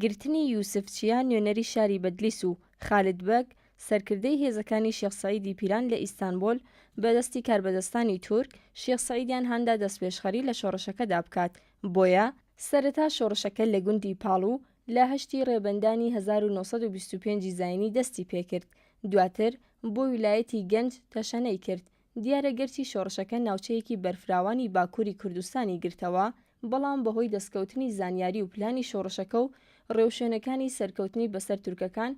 گرتنی یوسف چیا نوێنەری شاری بەدلیس و خالد بەگ سەرکردەی هێزەکانی شێخ سەعیدی پیران لە ئیستانبول بەدەستی کاربەدەستانی تورک شێخ سەعیدیان هەندا دەستپێشخەری لە شۆڕشەکەدا بکات. بۆیە سەرەتا شۆڕشەکە لە گوندی پاڵوو لە 8 ڕێبەندانی 1925 زاینی دەستی پێکرد. دواتر بۆ ویلایەتی گەنج تەشەنەی کرد. دیارە گەرچی شۆڕشەکە ناوچەیەکی بەرفراوانی باکووری کوردستانی گرتەوە، بەڵام بەهۆی دەستکەوتنی زانیاری و پلانی شۆڕشەکە و ڕێوشوێنەکانی سەرکەوتنی بەسەر تورکەکان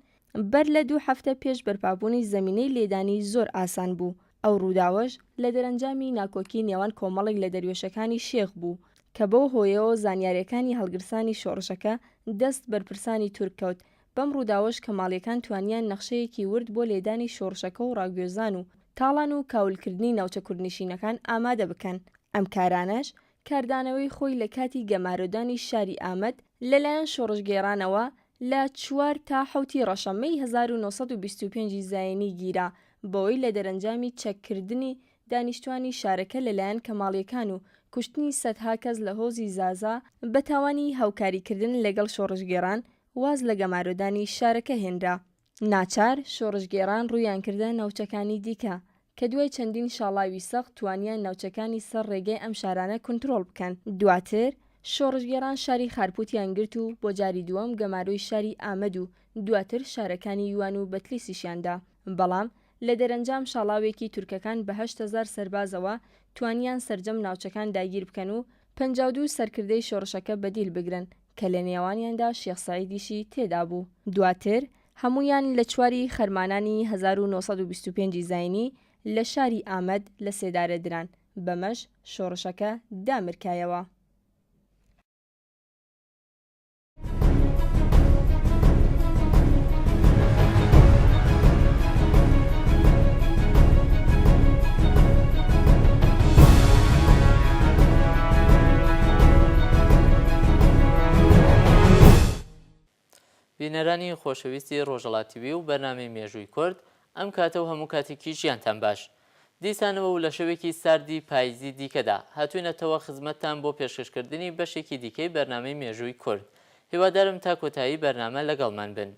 بەر لە 2 هەفتە پێش بەرپابوونی زەمینەی لێدانی زۆر ئاسان بوو. ئەو ڕووداوەش لە دەرەنجامی ناکۆکی نێوان کۆمەڵێک لە دەروێشەکانی شێخ بوو کە بەو هۆیەوە زانیاریەکانی هەڵگرسانی شۆڕشەکە دەست بەرپرسانی تورک کەوت. بەم ڕووداوەش کەماڵیەکان توانیان نەخشەیەکی ورد بۆ لێدانی شۆڕشەکە و ڕاگوێزان و تاڵان و کاولکردنی ناوچە کوردنشینەکان ئامادە بکەن. ئەم کارانەش کاردانەوەی خۆی لە کاتی گەمارۆدانی شاری ئامەد لەلایەن شۆڕشگێڕانەوە لە 4 تا 7 ڕەشەمەی 1925 زاینی گیرا، بەوەی لە دەرەنجامی چەککردنی دانیشتوانی شارەکە لەلایەن کەماڵیەکان و کوشتنی سەدها کەس لە هۆزی زازا بە تاوانی هاوکاریکردن لەگەڵ شۆڕشگێڕان واز لە گەمارۆدانی شارەکە هێنرا. ناچار شۆڕشگێڕان ڕوویان کردە ناوچەکانی دیکە کە دوای چەندین شاڵاوی سەخت توانیان ناوچەکانی سەر ڕێگەی ئەم شارانە کنترۆڵ بکەن. دواتر شۆڕشگێڕان شاری خارپوتیان گرت و بۆ جاری دووەم گەمارۆی شاری ئامەد و دواتر شارەکانی یوان و بەتلیسیشیاندا. بەڵام لە دەرەنجام شاڵاوێکی تورکەکان بە 8,000 سەربازەوە توانیان سەرجەم ناوچەکان داگیر بکەن و 52 سەرکردەی شۆڕشەکە بەدیل بگرن کە لە نێوانیاندا شێخ سەعیدیشی تێدا بوو. دواتر هەمویان لە 4 خەرمانانی 1925 زاینی لە شاری ئامەد لە سێدارە دران. بەمەش شۆڕشەکە دامرکایەوە. بینەرانی خۆشەویستی ڕۆژهەڵات تیڤی و بەرنامەی مێژووی کورد، ئەم کاتە و هەموو کاتێکی ژیانتان باش. دیسانەوە و لە شەوێکی ساردی پاییزی دیکەدا هاتوونەتەوە خزمەتتان بۆ پێشکەشکردنی بەشێکی دیکەی بەرنامەی مێژووی کورد. هیوادارم تا کۆتایی بەرنامە لەگەڵمان بن.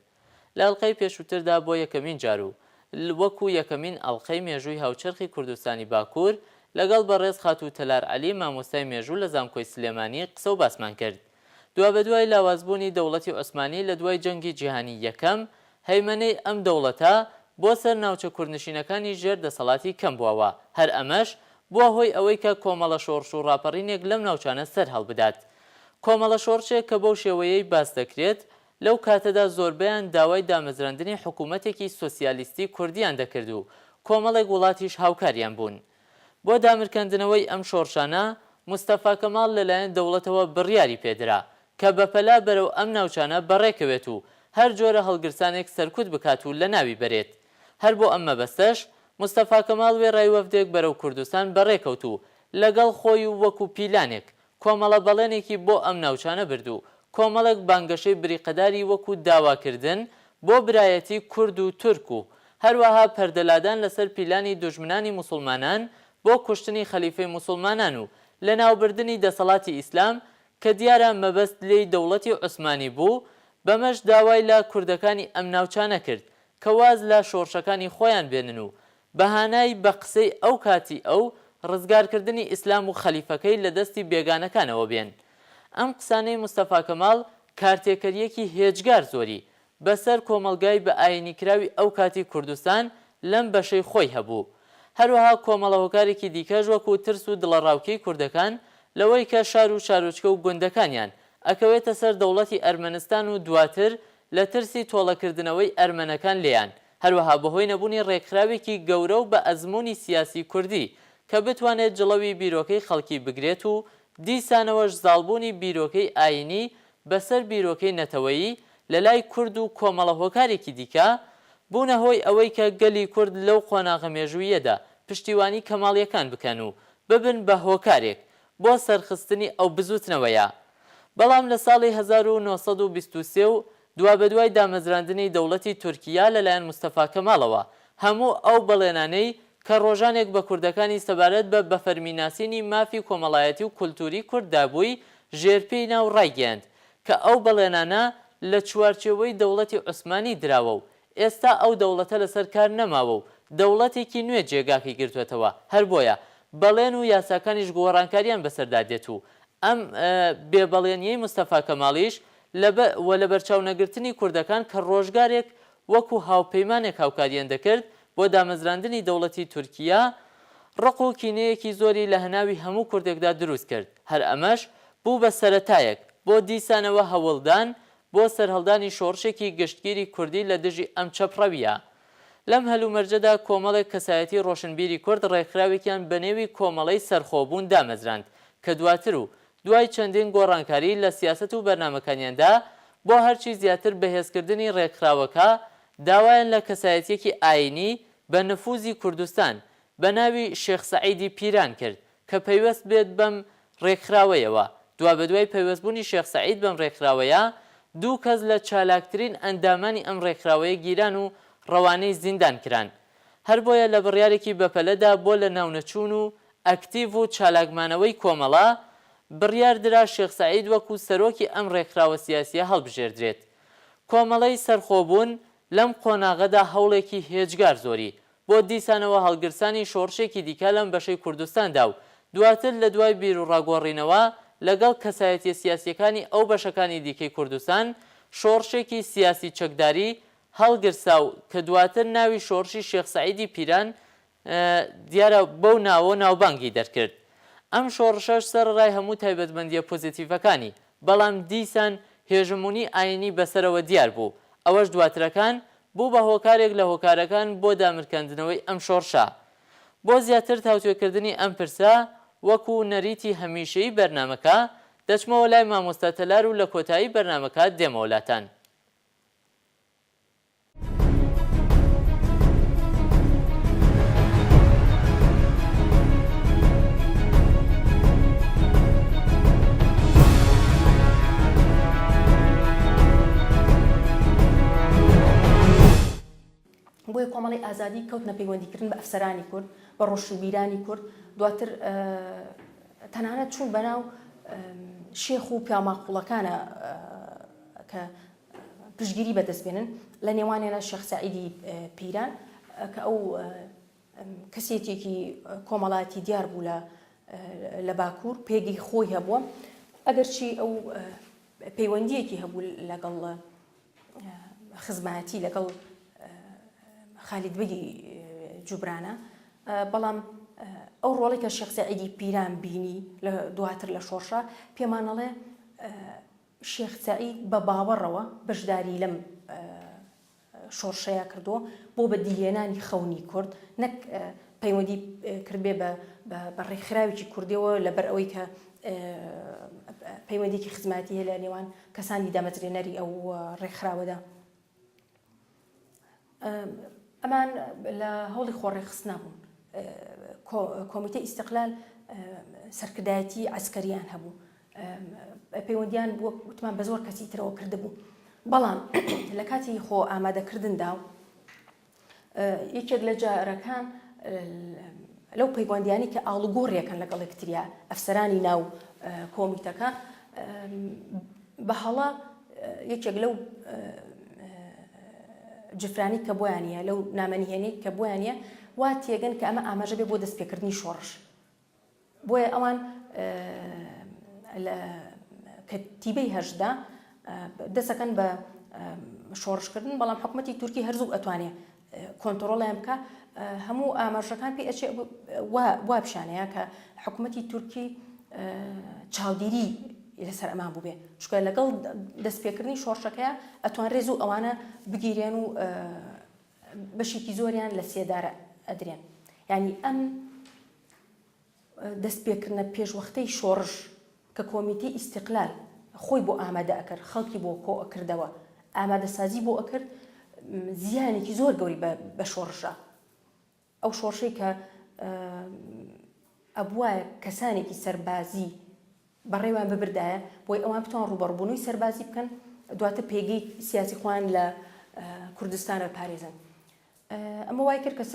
لە ئەڵقەی پێشووتردا بۆ یەکەمین جار و وەکو یەکەمین ئەڵقەی مێژووی هاوچەرخی کوردستانی باکوور لەگەڵ بەڕێز خاتوو تەلار عەلی مامۆستای مێژوو لە زانکۆی سلێمانی قسە و باسمان کرد. دوابەدوای لاوازبوونی دەوڵەتی عوسمانی لە دوای جەنگی جیهانی یەکەم، هەیمەنەی ئەم دەوڵەتە بۆ سەر ناوچە کوردنشینەکانی ژێر دەسەڵاتی کەم بووەوە. هەر ئەمەش بووە هۆی ئەوەی کە کۆمەڵە شۆڕش و ڕاپەڕینێک لەم ناوچانە سەر هەڵبدات. کۆمەڵە شۆڕشێک کە بەو شێوەیەی باس دەکرێت لەو کاتەدا زۆربیان داوای دامەزراندنی حکوومەتێکی سۆسیالیستی کوردیان دەکرد و کۆمەڵێک وڵاتیش هاوکاریان بوون. بۆ دامرکاندنەوەی ئەم شۆڕشانە مستەفا کەماڵ لەلایەن دەوڵەتەوە بڕیاری پێدرا کە بەپەلا بەرەو ئەم ناوچانە بەڕێکەوێت و هەر جۆرە هەڵگرسانێک سەرکوت بکات و لە ناوی بەرێت. هەر بۆ ئەم مەبەستەش مستەفا کەماڵ وێڕای وەفدێک بەرەو کوردستان بەڕێکەوت و لەگەڵ خۆی و وەکو پیلانێک کۆمەڵە بەڵێنێکی بۆ ئەم ناوچانە برد و کۆمەڵێک بانگەشەی بریقەداری وەکو داواکردن بۆ برایەتی کورد و تورک و هەروەها پەردەلادان لەسەر پیلانی دوژمنانی موسڵمانان بۆ کوشتنی خەلیفەی موسڵمانان و لە ناوبردنی دەسەڵاتی ئیسلام کە دیارە مەبەست لێی دەوڵەتی عوسمانی بوو. بەمەش داوای لە کوردەکانی ئەم ناوچانە کرد کە واز لە شۆڕشەکانی خۆیان بێنن و بەهانای بە قسەی ئەو کاتی ئەو ڕزگارکردنی ئیسلام و خەلیفەکەی لە دەستی بێگانەکانەوە بێن. ئەم قسانەی مستەفا کەماڵ کارتێکەریەکی هێجگار زۆری بەسەر کۆمەلگای بە ئاینی کراوی ئەو کاتی کوردستان لەم بەشەی خۆی هەبوو. هەروەها کۆمەڵە هۆکارێکی دیکەش وەکو ترس و دڵەڕاوکەی کوردەکان لەوەی کە شار و شارۆچکە و گوندەکانیان ئەکەوێتە سەر دەوڵەتی ئەرمەنستان و دواتر لە ترسی تۆڵەکردنەوەی ئەرمەنەکان لێیان. هەروەها بەهۆی نەبوونی ڕێکخراوێکی گەورە و بە ئەزمموی سیاسی کوردی کە بتوانێت جڵەوی بیرۆکەی خەڵکی بگرێت و دیسانەوەش زاڵبوونی بیرۆکەی ئاینی بەسەر بیرۆکەی نەتەوەیی لە لای کورد و کۆمەڵە هۆکارێکی دیکە بوونە هۆی ئەوەی کە گەلی کورد لەو قۆناغە مێژوویەدا پشتیوانی کەماڵیەکان بکەن و ببن بە هۆکارێک بۆ سەرخستنی ئەو بزوتنەوەیە. بەڵام لە ساڵی 1923 و دوابەدوای دامەزراندنی دەوڵەتی تورکیا لەلایەن مستەفا کەماڵەوە هەموو ئەو بەڵێنانەی کە ڕۆژانێک بە کوردەکانی سەبارەت بە بەفەرمیناسینی مافی کۆمەڵایەتی و کولتوری کورددا بووی ژێرپێی ناو ڕایگەاند کە ئەو بەڵێنانە لە چوارچێوەی دەوڵەتی عوسمانی دراوە و ئێستا ئەو دەوڵەتە لەسەر کار نەماوە و دەوڵەتێکی نوێ جێگاکەی گرتوێتەوە. هەر بۆیە بەڵێن و یاساکانیش گۆڕانکاریان بەسەردا دێت و ئەم بێبەڵێنیەی مستەفا کەماڵیش لە بەرچاو نەگرتنی کوردەکان کە ڕۆژگارێک وەکو هاوپەیمانێک هاوکاریان دەکرد بۆ دامەزراندنی دەوڵەتی تورکیا ڕق و کینەیەکی زۆری لە هەناوی هەموو کوردێکدا دروست کرد. هەر ئەمەش بوو بە سەرەتایەک بۆ دیسانەوە هەوڵدان بۆ سەرهەڵدانی شۆڕشێکی گشتگیری کوردی لە دژی ئەم چەپڕەویە. لەم هەلومەرجەدا کۆمەڵێک کەسایەتی ڕۆشنبیری کورد ڕێکخراوێکیان بە نێوی کۆمەڵەی سەرخۆبوون دامەزراند کە دواتر و دوای چەندین گۆڕانکاری لە سیاسەت و بەرنامەکانیاندا بۆ هەرچی زیاتر بەهێزکردنی ڕێکخراوەکە داوایان لە کەسایەتیەکی ئاینی بە نفوزی کوردستان بە ناوی شێخ سەعیدی پیران کرد کە پەیوەست بێت بەم ڕێکخراوەیەوە. دوای پەیوەستبوونی شێخ سەعید بەم ڕێکخراوەیە دوو کەس لە چالاکترین ئەندامانی ئەم ڕێکخراوەیە گیران و ڕەوانەی زیندان کران. هەر بۆیە لە بڕیارێکی بەپەلەدا بۆ لە ناونەچوون و ئەکتیڤ و چالاکمانەوەی کۆمەڵە بڕیاردرا شێخ سەعید وەکو سەرۆکی ئەم ڕێکخراوە سیاسیە هەڵبژێردرێت. کۆمەڵەی سەرخۆبوون لەم قۆناغەدا هەوڵێکی هێجگار زۆری بۆ دیسانەوە هەڵگرسانی شۆڕشێکی دیکە لەم بەشەی کوردستاندا و دواتر لە دوای بیر و ڕاگۆڕینەوە لەگەڵ کەسایەتی سیاسیەکانی ئەو بەشەکانی دیکەی کوردستان شۆڕشێکی سیاسی چەکداری هەڵگرسا و کە دواتر ناوی شۆڕشی شێخ سەعیدی پیران دیارە بەو ناوە ناوبانگی دەرکرد. ئەم شۆڕشەش سەرڕای هەموو تایبەتمەندیە پۆزیتیڤەکانی بەڵام دیسان هێژمونی ئاینی بەسەرەوە دیار بوو. ئەوەش دواترەکان بوو بە هۆکارێک لە هۆکارەکان بۆ دامرکاندنەوەی ئەم شۆڕشە. بۆ زیاتر تاوتوێکردنی ئەم پرسە وەکو نەریتی هەمیشەی بەرنامەکە دەچمەوە لای مامۆستا تەلار و لە کۆتایی بەرنامەکە دێمە وڵاتان. بۆیە کۆمەڵی ئازادی کەوتنە پەیوەندیکردن بە ئەفسەرانی کورد بە ڕۆژوبیرانی کورد دواتر تەنانەت چوون بەناو شێخ و پیاماقوڵەکانە کە پشتگیری بەدەستبێنن لە نێوانێنە شێخ سەعیدی پیران کە ئەو کەسێتێکی کۆمەڵاتی دیار بوو لە باکوور پێگی خۆی هەبووە ئەگەرچی ئەو پەیوەندیەکی هەبوو لەگەڵ خزمەتی لەگەڵ خالید بەگی جوبرانە بەڵام ئەو ڕۆڵی کە شێخ سەعیدی پیران بینی لە دواتر لە شۆڕشە پێمانەڵێ شێخ سەعید بە باوەڕەوە بەشداری لەم شۆڕشەیە کردووە بۆ بە دیهێنانی خەونی کورد نەک پەیوەندی کردبێ بە ڕێکخراوێکی کوردیەوە لەبەر ئەوەی کە پەیوەندێکی خزمەتی هەیە لە نێوان کەسانی دامەزرێنەری ئەو ڕێکخراوەدا. ئەمان لە هەوڵی خۆڕێخستنا بوون. کۆمیتەی ئیستیقلال سەرکردایەتی عەسکەریان هەبوو پەیوەندیان بۆ وتمان بە زۆر کەسی ترەوە کردبوو بەڵام لە کاتی خۆ ئامادەکردندا و یەکێک لە جارەکان لەو پەیوەندیانی کە ئاڵوگۆڕیەکەن لەگەڵ یەکتریا ئەفسەرانی ناو کۆمیتەکە بەهەڵە یەکێک لەو جفرانی کە بۆیانە لەو نامەنیهێنەی کە بۆیانە وا تێگەن کە ئەمە ئاماژە بێ بۆ دەستپێکردنی شۆڕش بۆیە ئەوان لە کەتیبەی هەژدا دەسەکەن بە شۆڕشکردن بەڵام حکوومەتی تورکی هەرزوو ئەتوانێ کۆنتڕۆڵیان بکە هەموو ئاماژەکان پێی ئەچێ وا پیشانەیە کە حکوومەتی تورکی چاودێری لەسەر ئەمان بوو بێ چکە لەگەڵ دەستپێکردنی شۆڕشەکەیە ئەتوان ڕێز و ئەوانە بگیرێن و بەشێکی زۆریان لە سێدارە ئەدرێن یعنی ئەم دەستپێکردنە پێشوەختەی شۆڕش کە کۆمیتەی ئیستیقلال خۆی بۆ ئامادە ئەکرد خەڵکی بۆ کۆ ئەکردەوە ئامادەسازی بۆ ئەکرد زیانێکی زۆر گەوری بە شۆڕشە ئەو شۆڕشەی کە ئەبووە کەسانێکی سەربازی بەڕێوان ببردایە بۆی ئەوان بتوان ڕوبەڕبوونەوەی سەربازی بکەن دواتر پێگەی سیاسی خوان لە کوردستانە پارێزن ئەمە وای کرد کە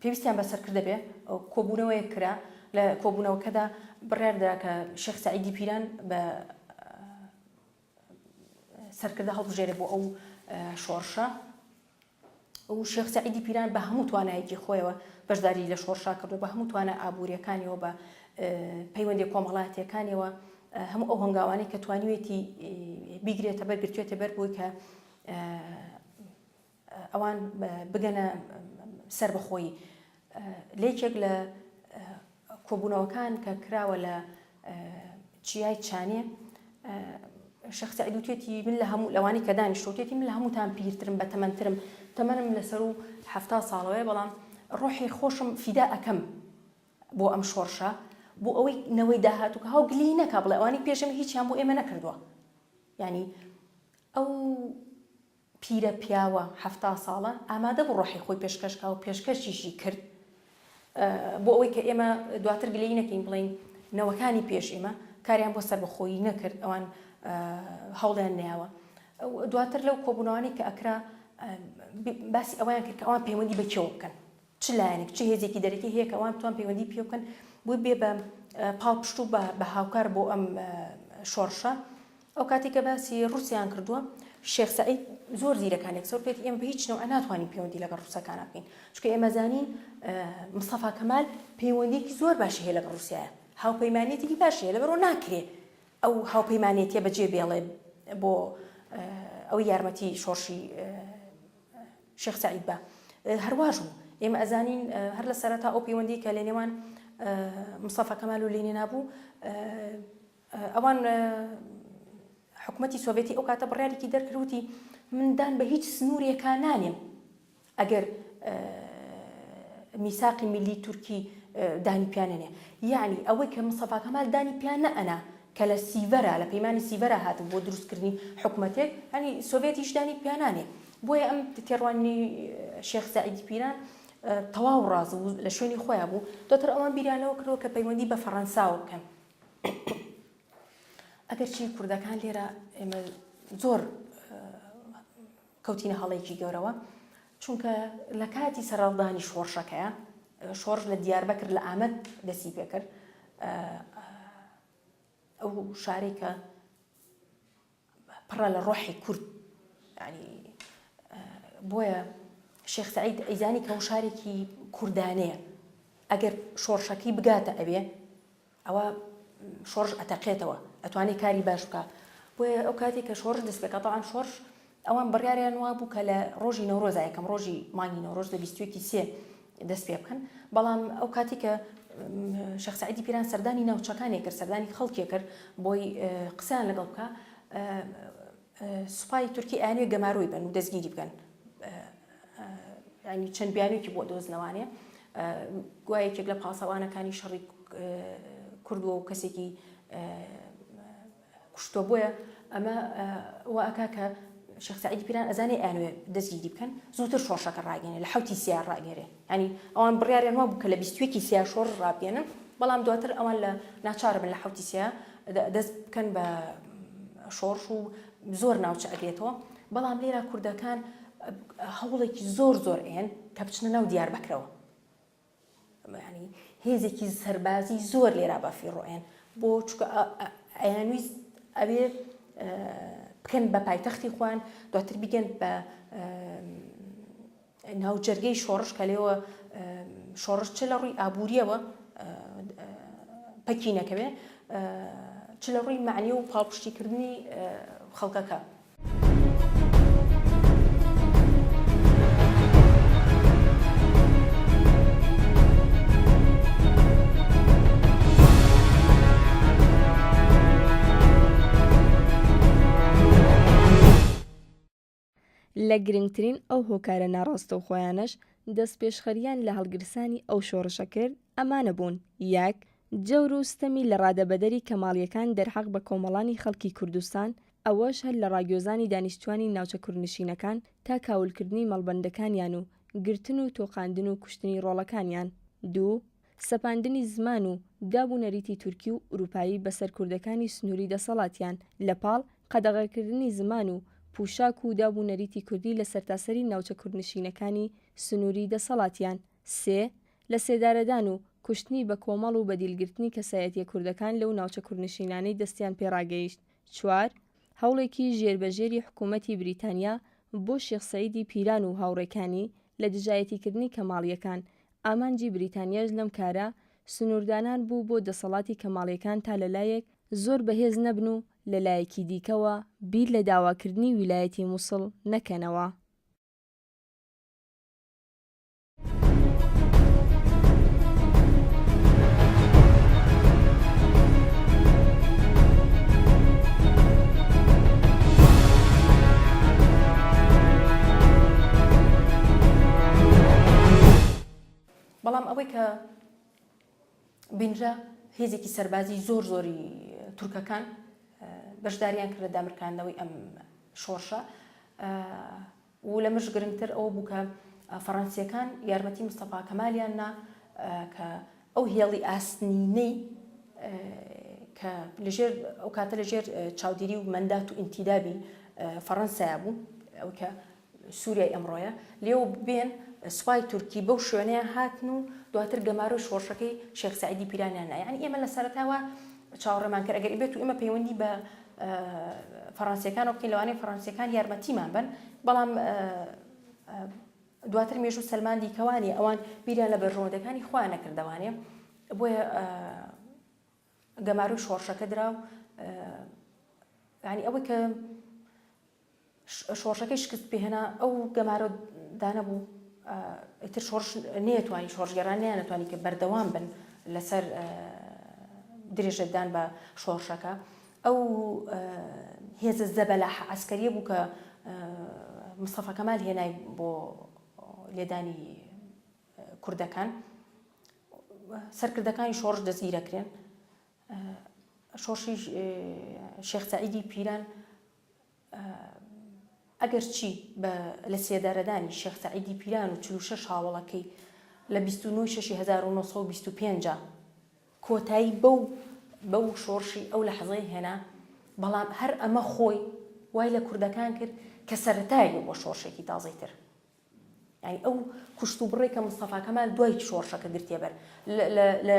پێویستیان بە سەرکردە بێ کۆبوونەوەی کرا لە کۆبوونەوەکەدا بڕیاردرا کە شێخ سەعیدی پیران بە سەرکردە هەڵبژێرێ بۆ ئەو شۆڕشە و شێخ سەعیدی پیران بە هەموو توانایەکی خۆیەوە بەشداری لە شۆڕشا کردو بە هەموو توانە ئابوووریەکانیەوە بە پەیوەندی کۆمەڵایەتیەکانیەوە هەموو ئەو هەنگاوانەی کە توانیوێتی بیگرێتە بەر گرتوێتە بەر بووی کە ئەوان بگەنە سەر بەخۆی لێکێک لە کۆبوونەوەکان کە کراوە لە چیای چانێ شێخ سەعید وتێتی من لە هەموو لەوانی کە دانیشتوتێتی من لە هەمووتان پیرترم بە تەمەنترم تەمەنم لەسەر و 70 ساڵەوەی بەڵام ڕۆحی خۆشم فیدا ئەەکەم بۆ ئەم شۆڕشە بۆ ئەوەی نەوەی داهاتوو کە هەوگلی نەکا بڵێ ئەوانی پێشم هیچیان بۆ ئێمە نەکردووە ینی ئەو پیرە پیاوە 70 ساڵە ئامادە بۆ ڕۆحی خۆی پێشکەشکا و پێشکەشیشی کرد بۆ ئەوەی کە ئێمە دواتر گلەی نەکەین بڵین نەوەکانی پێش ئێمە کاریان بۆ سەر بەخۆیی نەکرد ئەوان هەوڵیان نەیاوە دواتر لەو کۆبوونەوانی کە ئەکرا باسی ئەویان کرد کە ئەوان پەیوەندی بەکێوە بکەن چ لایەنێک چ هێزێکی دەرەکی هەیە کە ئەوان بتوان پەیوەندی پێ بکەن بۆی بێ بە پاڵپشت و بە هاوکار بۆ ئەم شۆڕشە ئەو کاتێک کە باسی ڕووسیان کردووە شێخ سەعید زۆر زیرەکانێک سەر پێێت ئێمە بە هیچ نەوە ناتوانین پەیوەندی لەگەڵ ڕووسەکان بکەین چونکە ئێمە زانین مستەفا کەمال پەیوەندیێکی زۆر باشی هەیە لەگەڵ ڕووسیایە هاوپەیمانێتێکی باشی هەیە لەبەرەوە ناکرێت ئەو هاوپەیمانێتیە بەجێ بێڵێ بۆ ئەوەی یارمەتی شۆڕشی شێخ سەعید بە هەرواژ بوو ئێمە ئەزانین هەر لە سەرەتا ئەو پەیوەندی کە لە نێوان مستەفا کەمال و لێنێ نابوو ئەوان حکوومەتی سۆڤێتی ئەو کاتە بڕیارێکی دەرکردوتی مندان بە هیچ سنوورێکا نانێم ئەگەر میساقی میلی تورکی دانی پیانەنێ یعنی ئەوەی کە مستەفا کەمال دانی پیان نەئەنا کە لە سیڤەرە لە پەیمانی سیڤەرە هاتن بۆ دروستکردنی حکوومەتێک ینی سۆڤێتیش دانی پیانانێ بۆیە ئەم تێڕوانی شێخ سەعیدی پیران تەواو ڕاز و لە شوێنی خۆیان بوو دواتر ئەوان بیرانەوە کردەوە کە پەیوەندی بە فەڕەنساوە بکەن ئەگەر چی کوردەکان لێرە ئێمە زۆر کەوتینە هەڵەیەکی گەورەوە چونکە لە کاتی سەرەڵدانی شۆڕشەکەیە شۆڕش لە دیاربەکر لە ئامەد دەستی پێکرد ئەو شارێکە پڕە لە ڕۆحی کورد ینی بۆیە شێخ سەعید ئەیزانی کە ئەو شارێکی کوردانەیە ئەگەر شۆڕشەکەی بگاتە ئەوێ ئەوە شۆڕش ئەتەقێتەوە ئەتوانێت کاری باش بکە بۆیە ئەو کاتێک کە شۆڕش دەست پێکات تەواان شۆڕش ئەوان بڕیاریان وا بوو کە لە ڕۆژی نەورۆز یەکەم ڕۆژی مانگی نەورۆز لە 23 دەست پێ بکەن بەڵام ئەو کاتی کە شێخ سەعیدی پیران سەردانی ناوچەکانی کرد سەردانی خەڵکی کرد بۆی قسەیان لەگەڵ بکە سوپای تورکی ئەیانوێ گەماروی بن و دەستگیری بکەن ینی چەند بیانوێکی بۆ دۆزنەوانێ گوایەکێک لە پاسەوانەکانی شەڕی کوردووە و کەسێکی کوشتۆ بۆیە ئەمە واکا کە شێخ سەعیدی پیران ئەزانێ ئەیانوێ دەستگیری بکەن زووتر شۆڕشەکە ڕاگەێنێ لە 7 سیار ڕاگەێنێ ینی ئەوان بڕیاریان وا بوو کە لە 21 سیا شۆڕ ڕابگەێنن بەڵام دواتر ئەوان لە ناچارە بن لە 7 سیا دەست بکەن بە شۆڕش و زۆر ناوچە ئەگرێتەوە بەڵام لێرە کوردەکان هەوڵێکی زۆر زۆر ئێن کە بچنە ناو دیاربەکرەوە ینی هێزێکی سەربازی زۆر لێرا بەفیڕۆێن بۆ چکە ئەیانویست ئەوێ بکەن بە پایتەختی خوان دواتر بیگەن بە ناوجەرگەی شۆڕش کە لێوە شۆڕش چ لە ڕووی ئابوووریەوە پەکی نەکەوێ چ لە ڕووی معنی و پاڵپشتیکردنی خەڵکەکە لە گرنگترین ئەو هۆکارە ناڕاستە و خۆیانەش دەست پێشخەریان لە هەڵگرسانی ئەو شۆڕشە کرد ئەمانە بوون یەک جەور و ستەمی لە ڕادەبەدەری کەماڵیەکان دەرحەق بە کۆمەڵانی خەڵکی کوردستان ئەوەش هەر لە ڕاگۆزانی دانیشتوانی ناوچە کوردنشینەکان تا کاولکردنی مەڵبەندەکانیان و گرتن و تۆقاندن و کوشتنی ڕۆڵەکانیان دوو سەپاندنی زمان و دابوونەریتی تورکی و ئوروپایی بەسەر کوردەکانی سنووری دەسەڵاتیان لە پاڵ قەدەغەکردنی زمان و پوشاک و دابوونەریتی کوردی لە سەرتاسەری ناوچە کوردنشینەکانی سنووری دەسەڵاتیان سێ لە سێدارەدان و کوشتنی بە کۆمەڵ و بەدیلگرتنی کەسایەتیە کوردەکان لەو ناوچە کوردنشینانەی دەستیان پێڕاگەیشت چوار هەوڵێکی ژێربەژێری حکوومەتی بریتانیا بۆ شێخ سەعیدی پیران و هاوڕێکانی لە دژایەتیکردنی کەماڵیەکان. ئامانجی بریتانیاش لەم کارە سنووردانان بوو بۆ دەسەڵاتی کەماڵیەکان تا لەلایەک زۆر بەهێز نەبن و لەلایەکی دیکەوە بیر لە داواکردنی ویلایەتی مووسڵ نەکەنەوە. بەڵام ئەوەی کە بینرا هێزێکی سەربازی زۆری تورکەکان بەشداریان کرد لە دامرکاندنەوەی ئەم شۆڕشە و لە مش گرنگتر ئەوە بوو کە فەڕەنسیەکان یارمەتی مستەفا کەمالیاننا کە ئەو هێڵی ئاستنینەی کە لەژێر ئەو کاتە لەژێر چاودێری و مەندات و ئینتیدابی فەڕەنسایە بوو، ئەو کە سووریای ئەمڕۆیە لێو بێن سوپای تورکی بەو شوێنەیە هاتن و دواتر گەمارۆی شۆڕشەکەی شێخ سەعیدی پیرانیاننا. یعنی ئێمە لە سەرەتاوە چاوەڕێمان کرد ئەگەر بێت و ئێمە پەیوەندی بە فەڕەنسیەکانەوە بکەین لەوانەیە فەڕەنسیەکان یارمەتیمان بن، بەڵام دواتر مێژوو سەلمان دیکەوانی ئەوان بیریان لە بەرژەوەندەکانی خۆیان نەکردەوانێ، بۆیە گەمارۆی شۆڕشەکە درا و یعنی ئەوەی کە شۆڕشەکەی شکست پێهێنا ئەو گەمارە دانەبوو ئیتر شۆڕش نێتوانی شۆڕژگەران نەیانەتوانی کە بەردەوام بن لەسەر درێژەدان بە شۆڕشەکە. ئەو هێزە زەبەلاح عەسکەریە بوو کە مستەفا کەمال هێنای بۆ لێدانی کوردەکان، سەرکردەکانی شۆڕش دەستگیرەکرێن. شۆڕشی شێخ سەعیدی پیران ئەگەر چی لە سێدارەدانی شێخ سەعیدی پیران و 46 هاوڵەکەی لە 29/1925 کۆتایی بەو شۆڕشی ئەو لە حەزەی هێنا، بەڵام هەر ئەمە خۆی وای لە کوردەکان کرد کە سەرەتایی بۆ شۆڕشێکی تازەیتر. یعنی ئەو کوشت و بڕێ کە مستەفا کەمال دوای شۆڕشەکە گرتێ بەر لە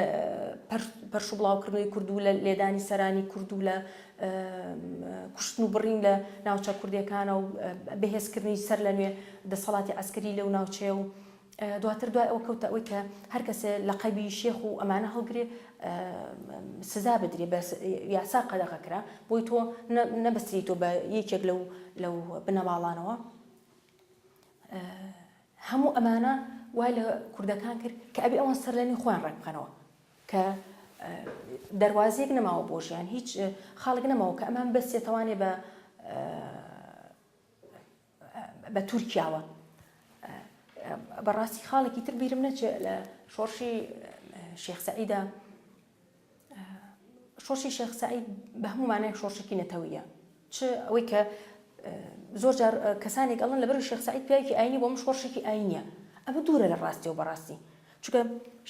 پەرش و بڵاوکردنەوەی کورد و لە لێدانی سەرانی کورد و لە کوشتن و بڕین لە ناوچە کوردیەکانە و بەهێزکردنی سەر لە نوێ دەسەڵاتی عەسکەری لەو ناوچەیە و دواتر دوای ئەوە کەوتە ئەوەی کە هەر کەسێ لە قەیبی شێخ و ئەمانە هەڵگرێ سزا بدرێ بە یاسا قەدەغەکرا بۆی تۆ نەبەستریتۆ بە یەکێک لەو بنەماڵانەوە. هەموو ئەمانە وای لە کوردەکان کرد کە ئەبێ ئەوان سەرلەنی خۆیان ڕێک بکەنەوە، کە دەواازەیەک نەماوە بۆ ژیان، هیچ خاڵێک نەماوە کە ئەمان بەستێتەوانێ بە تورکیاوە. بەڕاستی خاڵێکی تر بیرم نەچێت لە شۆڕشی شێخ سەعیدە. شۆڕشی شێخ سەعید بە هەموو مانایەک شۆڕشێکی نەتەوەیە، چ ئەوەی کە زۆر جار کەسانێک ئەڵەن لەبەر شێخ سەعید پیاوێکی ئاینی بۆ من شۆڕشێکی ئاینیە، ئەمە دوورە لە ڕاستی و بەڕاستی، چونکە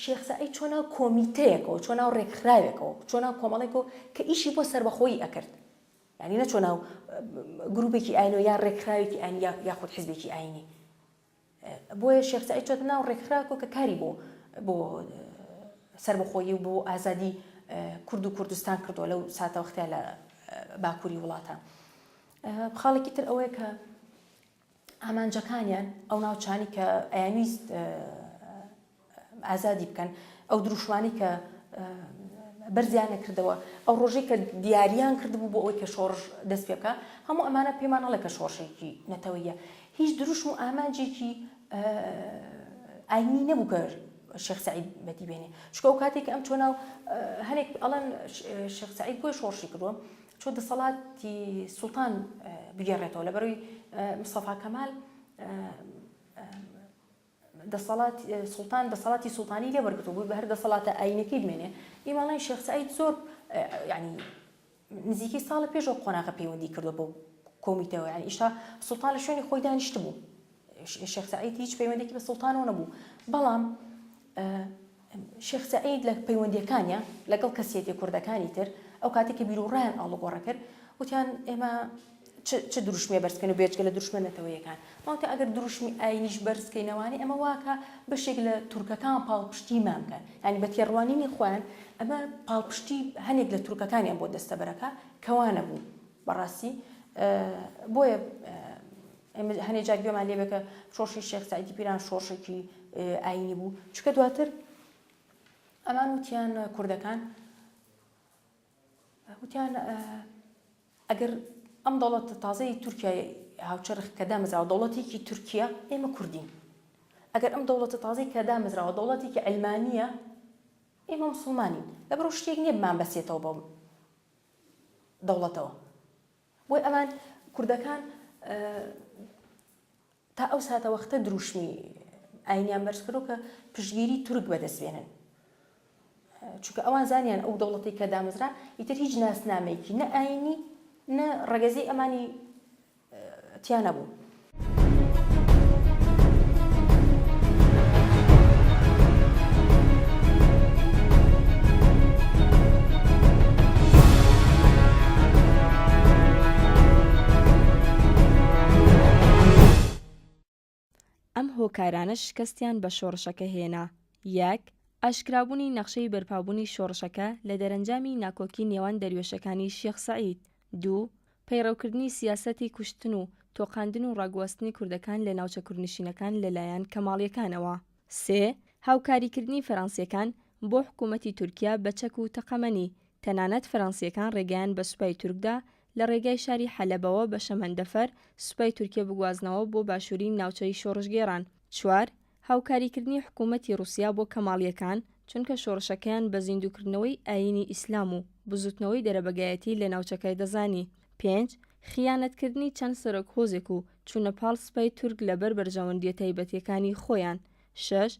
شێخ سەعید چۆن ناو کۆمیتەیەکەوە، چۆن ناو ڕێکخراوێکەوە، چۆن ناو کۆمەڵێکەوە کە ئیشی بۆ سەربەخۆیی ئەکرد، یعنی نە چۆن ناو گروپێکی ئاینەوە یان ڕێکخراوێکی ئاینی یاخود حیزبێکی ئاینی. بۆیە شێخ سەعید چۆتە ناو ڕێکخراوێکەوە کە کاری بۆ سەربەخۆیی و بۆ ئازادی کورد و کوردستان کردووە لەو ساتە وەختەیە لە باکووری وڵاتە. خاڵێکی تر ئەوەیە کە ئامانجەکانیان ئەو ناوچانی کە ئەیانویست ئازادی بکەن، ئەو دروشمانی کە بەرزیان نەکردەوە، ئەو ڕۆژەی کە دیاریان کردبوو بۆ ئەوەی کە شۆڕش دەست پێ بکە، هەموو ئەمانە پێمان نەڵێ کە شۆڕشێکی نەتەوەیە. هیچ دروشم و ئامانجێکی ئاینی نەبوو کە شێخ سەعید بەدیبێنێ، چونکە ئەو کاتێک ئەم چۆن ناو هەنێک ئەڵەن شێخ سەعید بۆی شۆڕشی کردووە چۆ دەسەڵاتی سوڵتان بگێڕێتەوە، لەبەرەوەی مستەفا کەمال دەسەڵاتی سوڵتانی لێ وەرگرتووە بووی بە هەر دەسەڵاتە ئاینەکەی بمێنێ. ئیماڵەن شێخ سەعید زۆر ینی نزیکەی ساڵە پێشەوە قۆناغە پەیوەندی کردووە بۆ کۆمیتەوە، ینی ئیشتا سوڵتان لە شوێنی خۆی دانیشت بوو، شێخ سەعید هیچ پەیوەندێکی بە سوڵتانەوە نەبوو. بەڵام شێخ سەعید لە پەیوەندیەکانیە لەگەڵ کەسێتی کوردەکانی تر ئەو کاتێکی بیرروڕایان ئاڵوگۆڕە کرد، وتیان ئێمە چ دروشمێ بەرزکەن و بێجگە لە دروشمە نەتەوەیەکان، ماوەتە ئەگەر دروشمی ئاینیش بەرزکەینەوانی ئەمە واکە بەشێک لە تورکەکان پاڵپشتیمان بکەن، ینی بە تێڕوانینی خۆیان ئەمە پاڵپشتی هەنێک لە تورکەکانیان بۆ دەستەبەرەکە کەوانە بوو. بەڕاستی بۆیە هەنێ جار گوێمان لێ بێ کە شۆڕشی شێخ سەعیدی پیران شۆڕشێکی ئاینی بوو چونکە دواتر ئەمان وتیان کوردەکان وتیان ئەگەر ئەم دەوڵەتە تازەی تورکیای هاوچەرخ کە دامەزراوە دەوڵەتێکی تورکیا ئێمە کوردین ئەگەر ئەم دەوڵەتە تازەی کە دامەزراوە دەوڵەتێکی ئەلمانیە ئێمە مسلمانین لەبەرەوە شتێک نییە بمان بەسێتەوە بەم دەوڵەتەوە بۆی ئەمان کوردەکان تا ئەو ساتە وەختە دروشمی ئاینیان بەرز کردو کە پشتگیری تورک بەدەستێنن چونکە ئەوان زانیان ئەو دەوڵەتی کە دامەزرا ئیتر هیچ ناسنامەیەکی نە ئاینی نە ڕەگەزەی ئەمانی تیا نەبوو. ئەم هۆکارانە شکستیان بە شۆڕشەکە هێنا. یەک ئاشکرابوونی نەخشەی بەرپابوونی شۆڕشەکە لە دەرەنجامی ناکۆکی نێوان دەریێشەکانی شێخ سەعید. دوو پەیڕەوکردنی سیاسەتی کوشتن و تۆقاندن و ڕاگواستنی کوردەکان لە ناوچە کوردنشینەکان لەلایەن کەماڵیەکانەوە. سێ هاوکاریکردنی فەڕەنسیەکان بۆ حکوومەتی تورکیا بە چەک و تەقەمەنی تەنانەت فەڕەنسیەکان ڕێگەیان بە سوپای تورکدا لە ڕێگای شاری حەلەبەوە بە شەمەندەفەر سوپای تورکیا بگوازنەوە بۆ باشووری ناوچەی شۆڕشگێڕان. چوار هاوکاریکردنی حکوومەتی رووسیا بۆ کەماڵیەکان چونکە شۆڕشەکەیان بە زیندووکردنەوەی ئاینی ئیسلام و بزوتنەوەی دەرەبەگایەتی لە ناوچەکەی دەزانی. پێنج خیانەتکردنی چەند سەرۆک هۆزێک و چوونە پاڵ سوپای تورک لەبەر بەرژەوەندیە تایبەتیەکانی خۆیان. شەش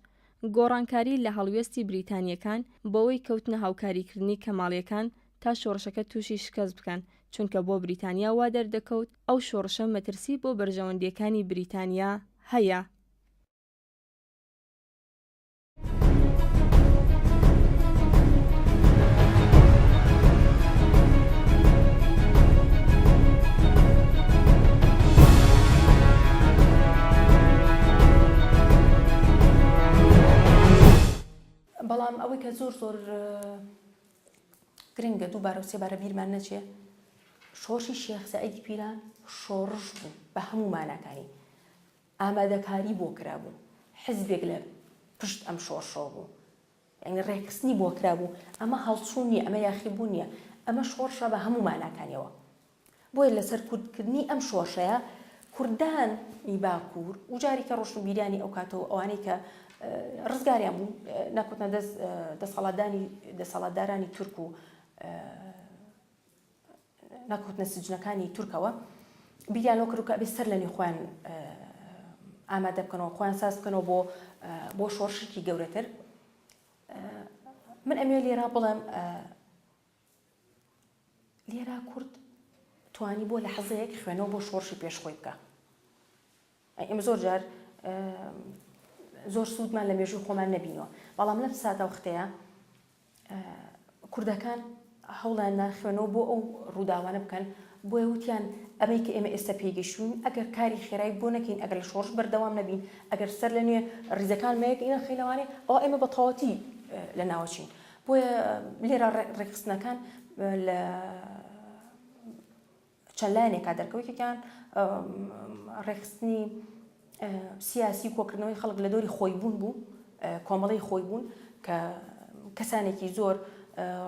گۆڕانکاری لە هەڵوێستی بریتانیەکان بەوەی کەوتنە هاوکاریکردنی کەماڵیەکان تا شۆڕشەکە تووشی شکست بکەن چونکە بۆ بریتانیا وا دەردەکەوت ئەو شۆڕشە مەترسی بۆ بەرژەوەندیەکانی بریتانیا هەیە. بەڵام ئەوەی کە زۆر گرنگە دووبارە و سێبارە بیرمان نەچێ شۆڕشی شێخ سەعیدی پیران شۆڕش بوو بە هەموو ماناکانی ئامادەکاری بۆ کرابوو حزبێک لە پشت ئەم شۆڕشەوە بوو یعنی ڕێکخستنی بۆ کرابوو ئەمە هەڵچوون نییە ئەمە یاخیبوون نییە ئەمە شۆڕشە بە هەموو ماناکانیەوە بۆیە لەسەر کوردکردنی ئەم شۆڕشەیە کوردانی باکوور و جاری کە ڕۆشن بیرانی ئەو کاتەوە ئەوانەی کە ڕزگاریان بوو نەکوتنە دەسەڵاتدارانی تورک و نەکوتنە سجنەکانی تورکەوە بیریان لۆ کرد کە ئەبێ سەر لەنێ خۆیان ئامادە بکەنەوە خۆیان ساز بکەنەوە بۆ شۆڕشێکی گەورەتر. من ئەمێ لێرا بڵێم لێرا کورد توانی بۆ لە حەزەیەک خوێنەوە بۆ شۆڕشی پێشخۆی بکە. ئێمە زۆر جار زۆر سوودمان لە مێژووی خۆمان نەبینەوە بەڵام لەم ساتە وەختەیە کوردەکان هەوڵیان ناخوێنەوە بۆ ئەو ڕووداوانە بکەن بۆیە وتیان ئەمەی کە ئێمە ئێستا پێگەشتوین ئەگەر کاری خێرایی بۆ نەکەین ئەگەر لە شۆڕش بەردەوام نەبین ئەگەر سەر لە نوێ ڕیزەکان مەیەک ئینە خینەوانێ ئەوە ئێمە بە تەواوەتی لە ناوەچین بۆیە لێرە ڕێکخستنەکان لە چەند لایەنێکا دەرکەوتێکیان ڕێکخستنی سیاسی کۆکردنەوەی خەڵک لە دۆری خۆیبوون بوو کۆمەڵی خۆیبوون کە کەسانێکی زۆر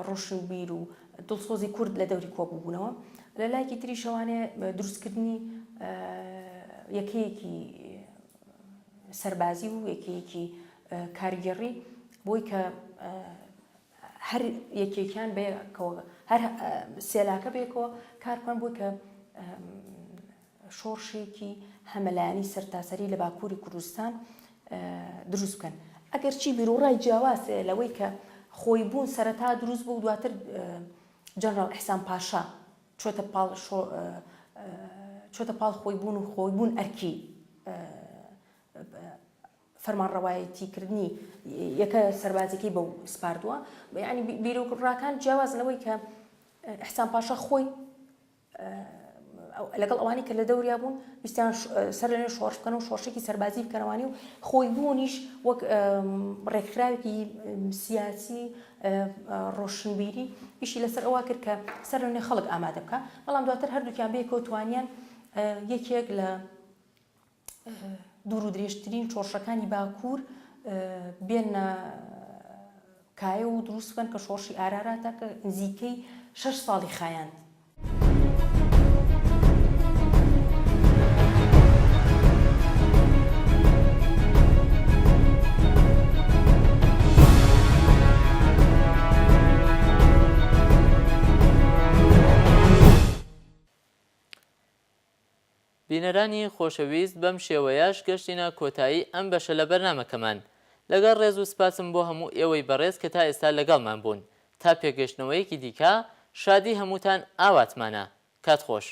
ڕۆشنبیر و دڵسۆزی کورد لە دەوری کۆبووبوونەوە لە لایەکی تری شەوانێ دروستکردنی یەکەیەکی سەربازی و یەکەیەکی کارگەڕی بۆی کە هەر یەکێکیان بەیەکەوە هەر سێلاکە بێکەوە کارکەن بۆی کە شۆڕشێکی هەمەلایانی سەرتاسەری لە باکووری کوردستان دروست بکەن. ئەگەر چی بیرۆڕای جیاواز لەوەی کە خۆی بوون سەرەتا دروست بوو دواتر جەنەڕاڵ ئیحسان پاشا چۆتە پاڵ خۆی بوون و خۆی بوون ئەرکی فەرمانڕەوایەتیکردنی یەکە سەربازێکی بەو سپاردووە یعنی بیرۆڕاکان جیاواز لەوەی کە ئیحسان پاشا خۆی لەگەڵ ئەوانی کە لە دەوریا بوون ویستیان سەر لەنێ شۆڕش بکەن و شۆڕشێکی سەربازی بکەنەوانی و خۆی بوونیش وەک ڕێکخراوێکی سیاسی ڕۆشنبیری ئیشی لەسەر ئەوە کرد کە سەر لەنێ خەڵک ئامادە بکە بەڵام دواتر هەردووکیان بەیەکەوە توانیان یەکێک لە دوور و درێژترین شۆڕشەکانی باکوور بێنە کایە و دروست بکەن کە شۆڕشی ئاراراتە کە نزیکەی 6 ساڵی خایاند. بینەرانی خۆشەویست بەم شێوەیەش گەشتینە کۆتایی ئەم بەشە لە بەرنامەکەمان لەگەڵ ڕێز و سپاسم بۆ هەموو ئێوەی بەڕێز کە تا ئێستا لەگەڵمان بوون تا پێگەشتنەوەیەکی دیکە شادی هەمووتان ئاواتمانە کات خۆش.